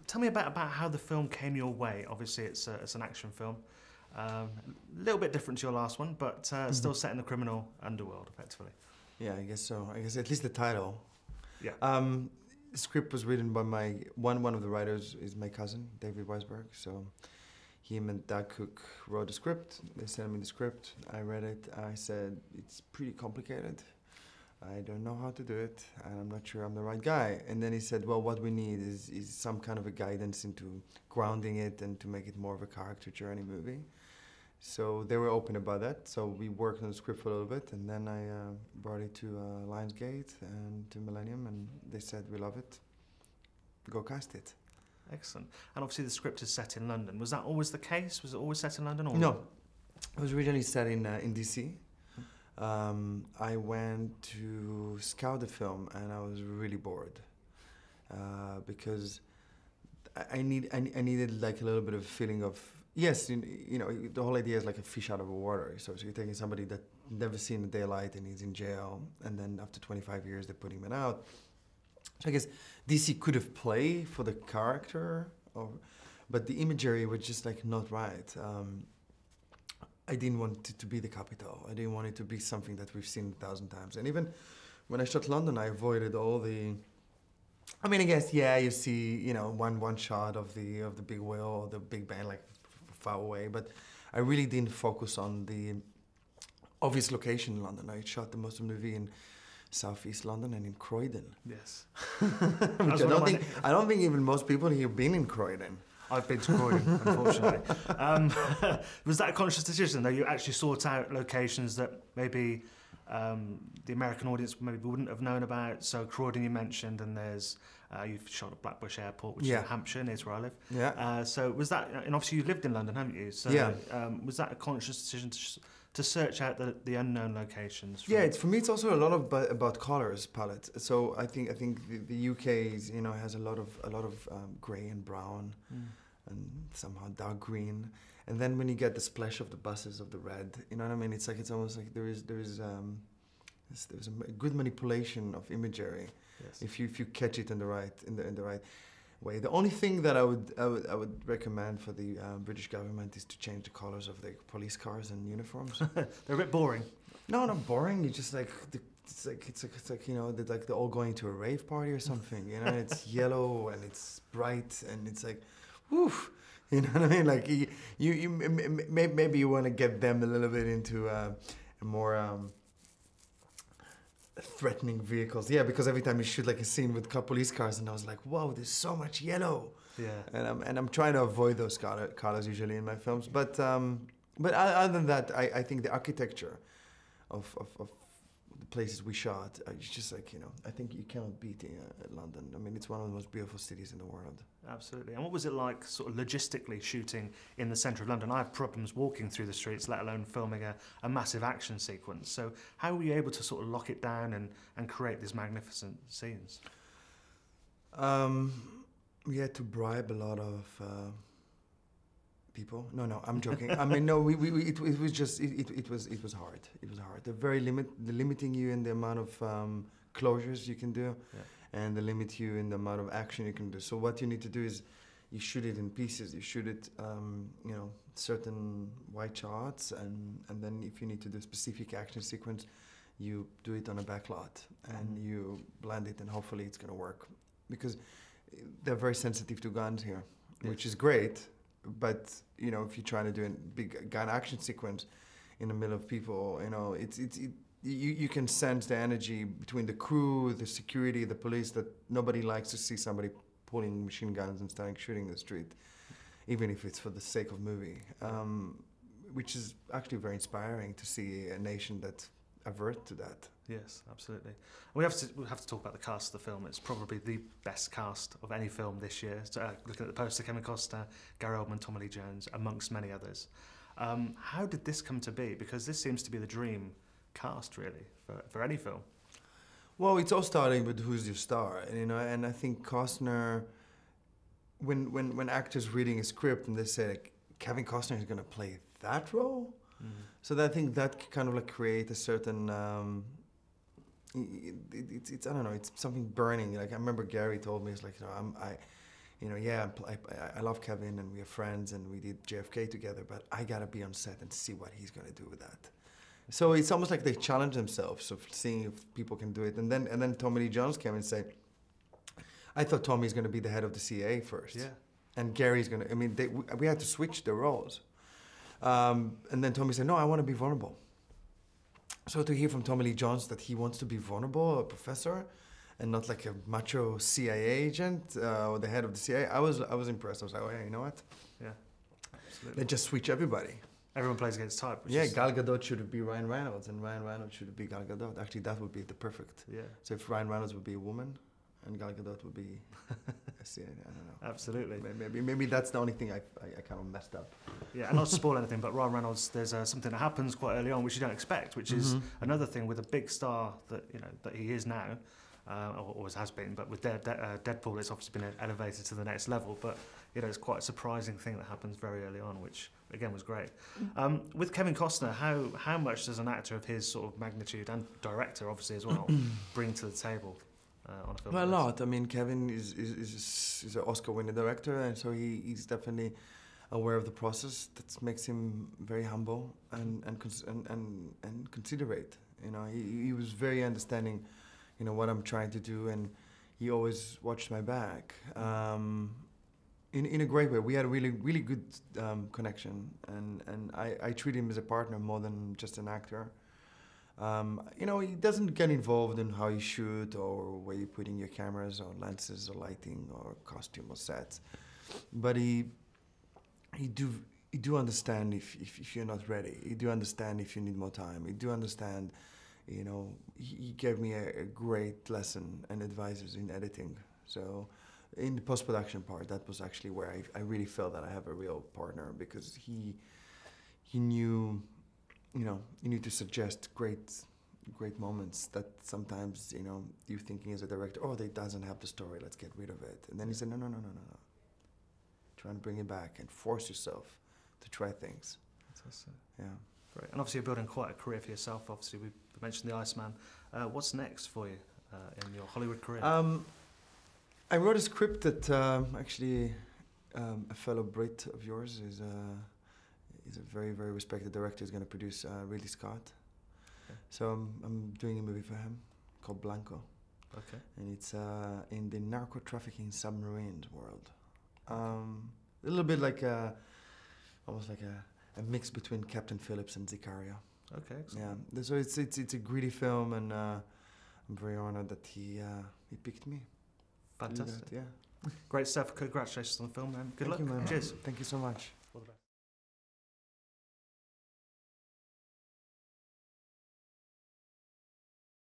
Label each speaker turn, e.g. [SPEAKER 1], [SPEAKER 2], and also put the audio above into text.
[SPEAKER 1] tell me about how the film came your way. Obviously, it's an action film. A little bit different to your last one, but still set in the criminal underworld, effectively.
[SPEAKER 2] Yeah, I guess so. I guess at least the title.
[SPEAKER 1] Yeah.
[SPEAKER 2] The script was written by one of the writers is my cousin, David Weisberg. So him and Doug Cook wrote the script. They sent me the script. I read it. I said, it's pretty complicated. I don't know how to do it, and I'm not sure I'm the right guy. And then he said, well, what we need is some kind of a guidance into grounding it and to make it more of a character journey movie. So they were open about that. So we worked on the script for a little bit, and then I brought it to Lionsgate and to Millennium, and they said, we love it. Go cast it.
[SPEAKER 1] Excellent. And obviously the script is set in London. Was that always the case? Was it always set in London? Or?
[SPEAKER 2] No. It was originally set in DC. I went to scout the film, and I was really bored because I needed like a little bit of feeling of, yes, you know, the whole idea is like a fish out of the water. So you're taking somebody that never seen the daylight and he's in jail, and then after 25 years they put him out. So I guess DC could have played for the character, but the imagery was just like not right. I didn't want it to be the capital. I didn't want it to be something that we've seen 1,000 times. And even when I shot London, I avoided all the. I mean, I guess yeah, you see, you know, one shot of the big wheel or the big band like far away, but I really didn't focus on the obvious location in London. I shot the most of the movie in Southeast London and in Croydon.
[SPEAKER 1] Yes.
[SPEAKER 2] Which I don't think even most people here have been in Croydon.
[SPEAKER 1] I've been to Croydon, unfortunately. Was that a conscious decision, though? You actually sought out locations that maybe the American audience maybe wouldn't have known about. So Croydon you mentioned, and there's you've shot at Blackbush Airport, which is in Hampshire, near where I live.
[SPEAKER 2] Yeah.
[SPEAKER 1] So was that, and obviously you lived in London, haven't you? So was that a conscious decision to search out the unknown locations?
[SPEAKER 2] Yeah, for me it's also a lot about colors palette. So I think the UK is, you know, has a lot of grey and brown and somehow dark green. And then when you get the splash of the buses of the red, you know what I mean? It's almost like there's a good manipulation of imagery if you catch it in the right way. The only thing that I would recommend for the British government is to change the colors of the police cars and uniforms.
[SPEAKER 1] They're a bit boring.
[SPEAKER 2] No, not boring. You just like it's like you know, they're all going to a rave party or something. You know, it's yellow and it's bright and it's like, woof. You know what I mean? Like you maybe you want to get them a little bit into a more threatening vehicles. Yeah, because every time you shoot like a scene with police cars, and I was like, whoa, there's so much yellow.
[SPEAKER 1] Yeah.
[SPEAKER 2] And I'm trying to avoid those colors usually in my films. But other than that, I think the architecture of the places we shot, it's just like, you know, I think you cannot beat London. I mean, it's one of the most beautiful cities in the world.
[SPEAKER 1] Absolutely. And what was it like, sort of logistically, shooting in the centre of London? I have problems walking through the streets, let alone filming a massive action sequence. So how were you able to sort of lock it down and create these magnificent scenes?
[SPEAKER 2] We had to bribe a lot of people. No, I'm joking. I mean, no, it was hard. It was hard. They're limiting you in the amount of closures you can do, and they limit you in the amount of action you can do. So what you need to do is you shoot it in pieces. You shoot it, you know, certain wide shots, and then if you need to do a specific action sequence, you do it on a backlot, and you blend it, and hopefully it's going to work, because they're very sensitive to guns here, which is great. But you know, if you're trying to do a big gun action sequence in the middle of people, you know, you can sense the energy between the crew, the security, the police, that nobody likes to see somebody pulling machine guns and starting shooting the street, even if it's for the sake of movie, which is actually very inspiring to see a nation that avert to that.
[SPEAKER 1] Yes, absolutely. We have to talk about the cast of the film. It's probably the best cast of any film this year. So, looking at the poster, Kevin Costner, Gary Oldman, Tommy Lee Jones, amongst many others. How did this come to be? Because this seems to be the dream cast, really, for any film.
[SPEAKER 2] Well, it's all starting with who's your star, you know. And I think Costner, when actors reading a script and they say like, Kevin Costner is going to play that role. So I think that kind of like create a certain. It's I don't know. It's something burning. Like I remember Gary told me, it's like, you know, you know, yeah, I love Kevin and we are friends and we did JFK together, but I gotta be on set and see what he's gonna do with that. So it's almost like they challenge themselves of seeing if people can do it. And then Tommy Lee Jones came and said, I thought Tommy's gonna be the head of the CIA first.
[SPEAKER 1] Yeah.
[SPEAKER 2] And Gary's gonna, I mean, we had to switch the roles. And then Tommy said, no, I wanna be vulnerable. So to hear from Tommy Lee Jones that he wants to be vulnerable, a professor, and not like a macho CIA agent or the head of the CIA, I was impressed. I was like, oh yeah, you know what?
[SPEAKER 1] Yeah, absolutely.
[SPEAKER 2] They just switch everybody.
[SPEAKER 1] Everyone plays against type. Which
[SPEAKER 2] Yeah,
[SPEAKER 1] is,
[SPEAKER 2] Gal Gadot should be Ryan Reynolds, and Ryan Reynolds should be Gal Gadot. Actually, that would be the perfect.
[SPEAKER 1] Yeah.
[SPEAKER 2] So if Ryan Reynolds would be a woman, and Gal Gadot would be a CIA, I don't know.
[SPEAKER 1] Absolutely.
[SPEAKER 2] Maybe that's the only thing I kind of messed up.
[SPEAKER 1] Yeah, and not to spoil anything, but Ryan Reynolds, there's something that happens quite early on which you don't expect, which is another thing with a big star that that he is now. Or always has been, but with Deadpool, it's obviously been elevated to the next level. But it's quite a surprising thing that happens very early on, which again was great. With Kevin Costner, how much does an actor of his sort of magnitude and director, obviously as well, bring to the table on a film?
[SPEAKER 2] Well, a
[SPEAKER 1] like
[SPEAKER 2] lot. I mean, Kevin is an Oscar-winning director, and so he's definitely aware of the process. That makes him very humble and considerate. He was very understanding. What I'm trying to do, and he always watched my back in a great way. We had a really, really good connection, and I treat him as a partner more than just an actor. He doesn't get involved in how you shoot or where you put in your cameras or lenses or lighting or costume or sets, but he do understand if you're not ready. He do understand if you need more time. He do understand. He gave me a great lesson and advices in editing. So in the post-production part, that was actually where I really felt that I have a real partner, because he knew, you need to suggest great moments that sometimes, you're thinking as a director, oh, they doesn't have the story, let's get rid of it. And then he said, no. Try and bring it back and force yourself to try things.
[SPEAKER 1] Fantastic.
[SPEAKER 2] Yeah.
[SPEAKER 1] Great. And obviously you're building quite a career for yourself. Obviously we mentioned The Iceman. What's next for you in your Hollywood career?
[SPEAKER 2] I wrote a script that actually a fellow Brit of yours is a very, very respected director. Is going to produce Ridley Scott. Okay. So I'm doing a movie for him called Blanco.
[SPEAKER 1] Okay.
[SPEAKER 2] And it's in the narco trafficking submarines world. A little bit like almost like a mix between Captain Phillips and Sicario.
[SPEAKER 1] Okay. Excellent.
[SPEAKER 2] Yeah. So it's a gritty film, and I'm very honored that he picked me.
[SPEAKER 1] Fantastic.
[SPEAKER 2] Yeah.
[SPEAKER 1] Great stuff. Congratulations on the film, man. Good luck.
[SPEAKER 2] Thank you, man.
[SPEAKER 1] Cheers.
[SPEAKER 2] Thank you so much.